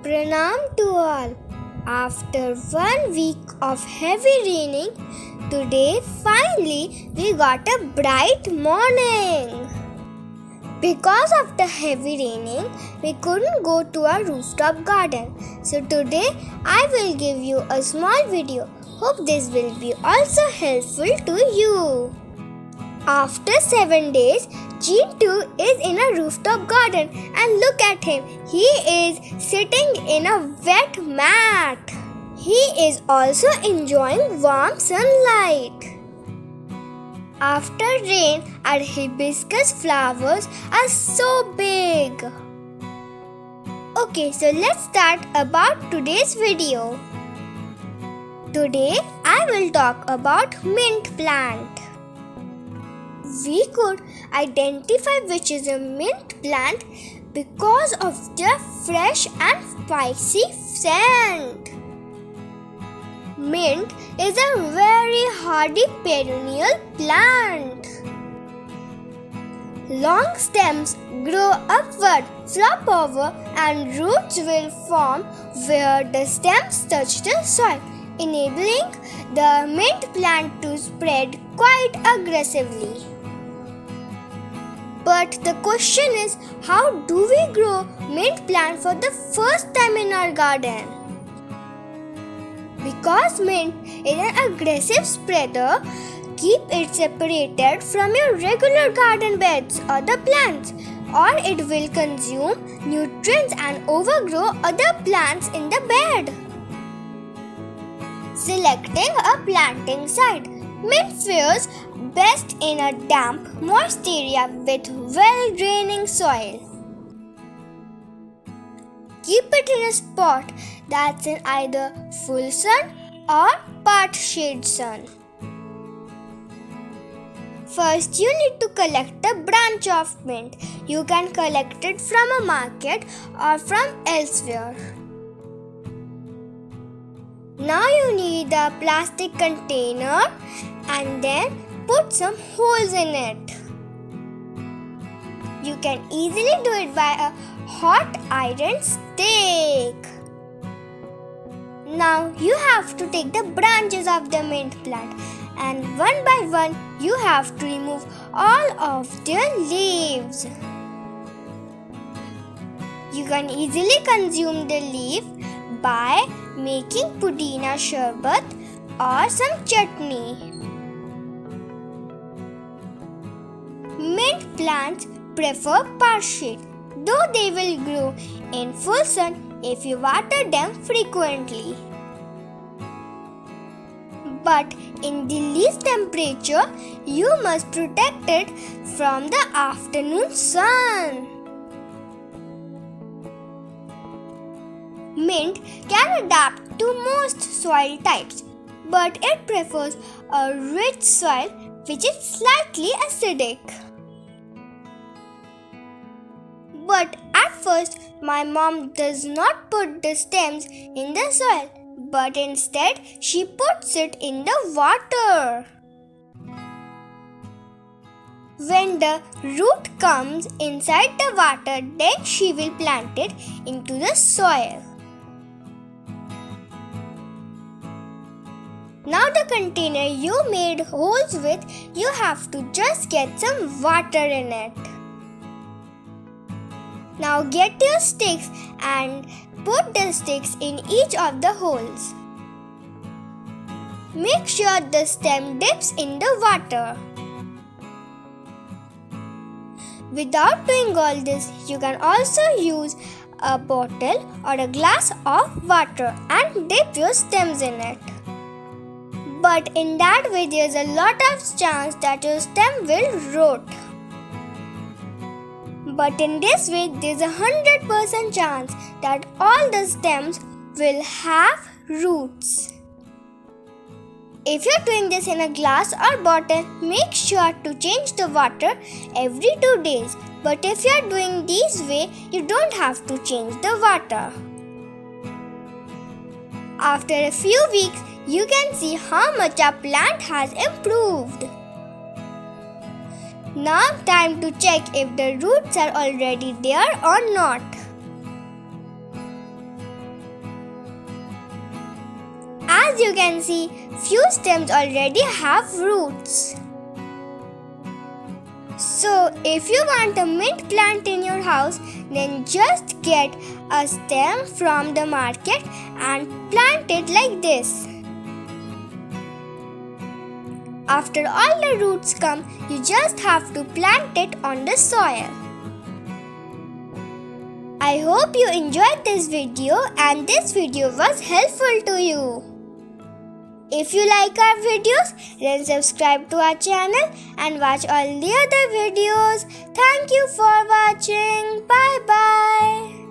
Pranam to all. After 1 week of heavy raining, today finally we got a bright morning. Because of the heavy raining, we couldn't go to our rooftop garden. So today I will give you a small video. Hope this will be also helpful to you. After 7 days, Jean too is in a rooftop garden and look at him. He is sitting in a wet mat. He is also enjoying warm sunlight. After rain, our hibiscus flowers are so big. Okay, so let's start about today's video. Today I will talk about mint plant. We could identify which is a mint plant because of their fresh and spicy scent. Mint is a very hardy perennial plant. Long stems grow upward, flop over, and roots will form where the stems touch the soil, enabling the mint plant to spread quite aggressively. But the question is, how do we grow mint plant for the first time in our garden? Because mint is an aggressive spreader, keep it separated from your regular garden beds or the plants, or it will consume nutrients and overgrow other plants in the bed. Selecting a planting site. Mint fares best in a damp, moist area with well-draining soil. Keep it in a spot that's in either full sun or part shade sun. First, you need to collect a branch of mint. You can collect it from a market or from elsewhere. Now you need a plastic container and then put some holes in it. You can easily do it by a hot iron stick. Now you have to take the branches of the mint plant and one by one you have to remove all of their leaves. You can easily consume the leaf by making pudina sharbat or some chutney. Mint plants prefer part shade, though they will grow in full sun if you water them frequently. But in Delhi's temperature, you must protect it from the afternoon sun. Mint can adapt to most soil types, but it prefers a rich soil which is slightly acidic. But at first, my mom does not put the stems in the soil, but instead she puts it in the water. When the root comes inside the water, then she will plant it into the soil. Now the container you made holes with, you have to just get some water in it. Now get your sticks and put the sticks in each of the holes. Make sure the stem dips in the water. Without doing all this, you can also use a bottle or a glass of water and dip your stems in it. But in that way, there is a lot of chance that your stem will rot. But in this way, there is a 100% chance that all the stems will have roots. If you are doing this in a glass or bottle, make sure to change the water every 2 days. But if you are doing this way, you don't have to change the water. After a few weeks, you can see how much our plant has improved. Now time to check if the roots are already there or not. As you can see, few stems already have roots. So, if you want a mint plant in your house, then just get a stem from the market and plant it like this. After all the roots come, you just have to plant it on the soil. I hope you enjoyed this video and this video was helpful to you. If you like our videos, then subscribe to our channel and watch all the other videos. Thank you for watching. Bye bye.